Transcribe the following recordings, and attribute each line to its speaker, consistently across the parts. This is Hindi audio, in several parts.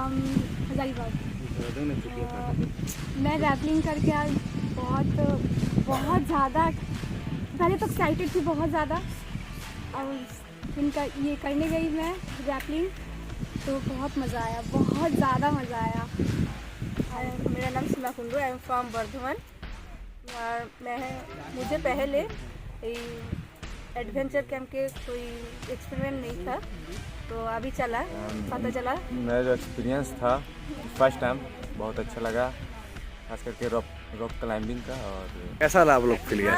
Speaker 1: हजारीबाग। मैं रैपलिंग करके आज बहुत ज़्यादा, पहले तो एक्साइटेड थी बहुत ज़्यादा, और इनका ये करने गई मैं रैपलिंग तो बहुत मज़ा आया, बहुत ज़्यादा मज़ा आया।
Speaker 2: मेरा नाम Seema Kundu, I am from Bardhaman. और मुझे पहले एडवेंचर कैंप के कोई एक्सपीरियंस नहीं था, तो अभी पता चला।
Speaker 3: मेरा जो एक्सपीरियंस था फर्स्ट टाइम बहुत अच्छा लगा, खास करके रॉक क्लाइंबिंग का। और
Speaker 4: कैसा रहा आप लोग के लिए?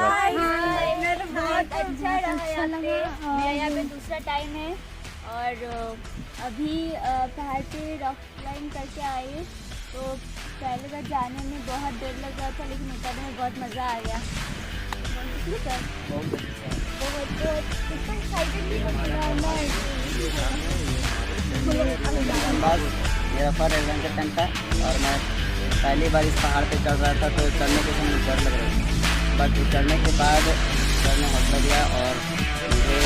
Speaker 5: बहुत अच्छा लगा। मेरा यहाँ पे दूसरा टाइम है और अभी पहाड़ पे रॉक क्लाइंब करके आए, तो पहले बार जाने में बहुत देर लग रहा था, लेकिन उतरने में बहुत मज़ा आ गया।
Speaker 6: मेरा फर्स्ट एडवेंचर कैंप था और मैं पहली बार इस पहाड़ पे चढ़ रहा था, तो चढ़ने के समय डर लग रहा था, बट चढ़ने के बाद चढ़ने हौसला दिया और मुझे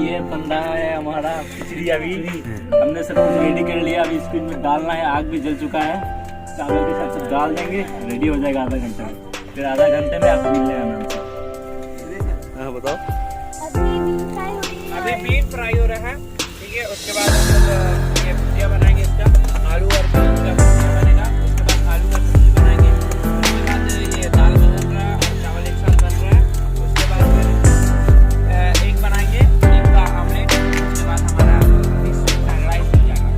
Speaker 7: ये बंदा है हमारा खिचड़ी। अभी हमने सब कुछ रेडी कर लिया, अभी इसको में डालना है। आग भी जल चुका है, चावल के साथ सब डाल देंगे, रेडी हो जाएगा आधा घंटे में। फिर आधा घंटे में आप मिल लेना हमसे।
Speaker 4: बताओ।
Speaker 2: अभी बीन फ्राई हो रहा है, ठीक है।
Speaker 4: उसके बाद हम लोग ये भुजिया बनाएंगे इसका, आलू और बीन्स का भुजिया बनेगा। उसके बाद आलू का सब्जी बनाएंगे। उसके बाद ये दाल बन रहा है और चावल एक साथ बन रहा है। उसके बाद फिर एग बनाएंगे, एग का आमलेट। उसके बाद हमारा फिश फ्राइड राइस हो जाएगा।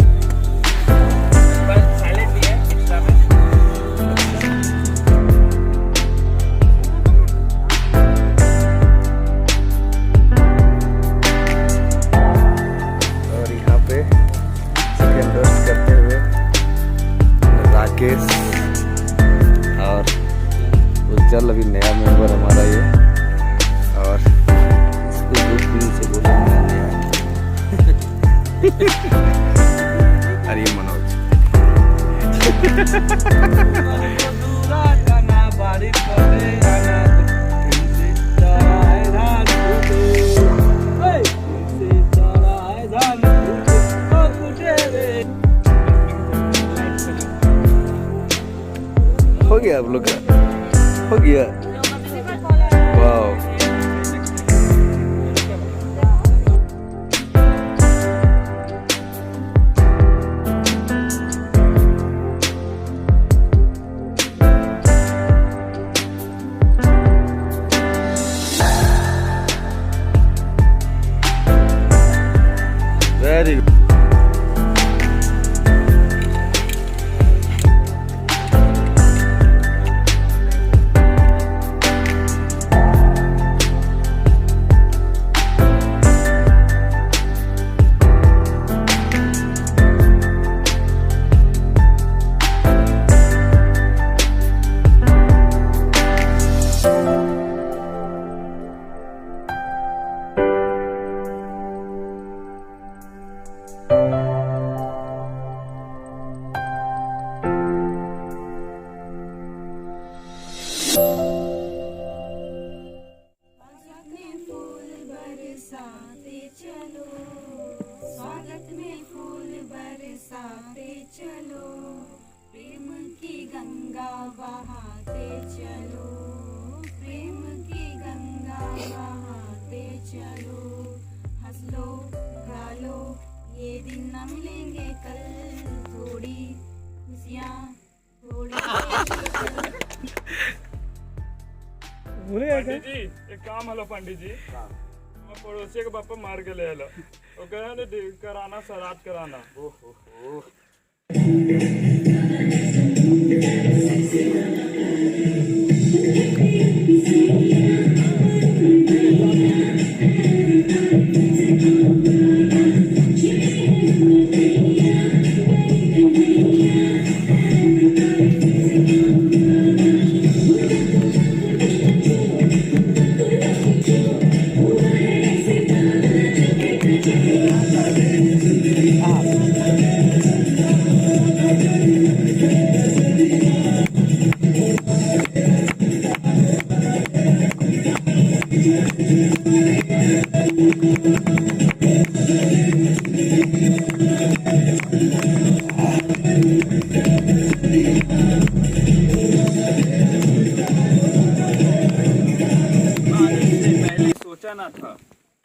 Speaker 4: बस सैलेड भी है एक्स्ट्रा में।
Speaker 3: और यहाँ पे चिकन रोस्ट करते हुए राकेश और उज्जवल, अभी नया मेंबर हमारा ये, और इसको दूरबीन से बोलेंगे नया अरे ये मनोज हो गया आप लोग का, हो गया। वाह, वेरी गुड।
Speaker 8: पंडित जी एक काम हलो पंडित जी, मैं पड़ोसी के बापा मार के ले लो, वो कह रहे कराना सराद कराना। ओहो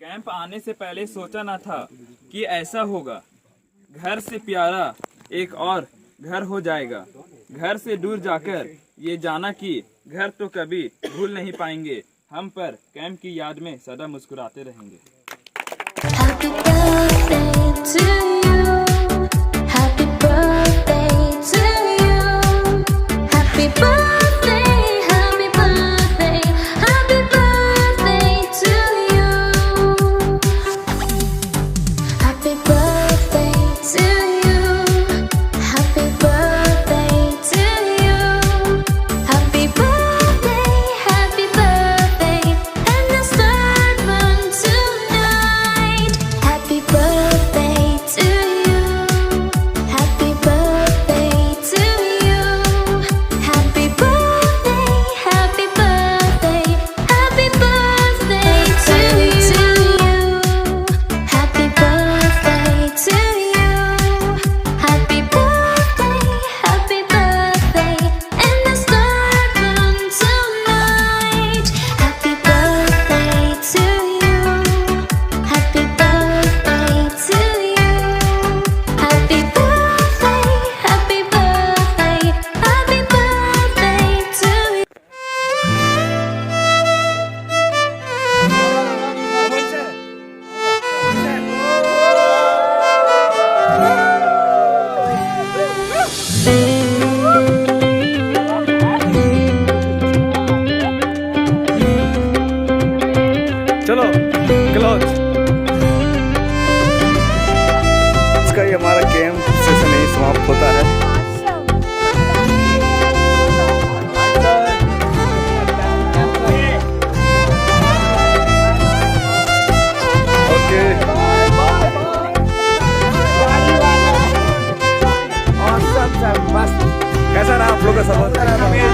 Speaker 8: कैंप आने से पहले सोचा ना था कि ऐसा होगा। घर से प्यारा एक और घर हो जाएगा। घर से दूर जाकर ये जाना कि घर तो कभी भूल नहीं पाएंगे हम, पर कैंप की याद में सदा मुस्कुराते रहेंगे।
Speaker 9: Happy birthday to you. Happy birthday to you. Happy birthday, happy birthday, happy birthday to you. Happy birthday to you. Happy birthday to you. Happy birthday, and let's start one tonight. Happy birthday to
Speaker 3: कसं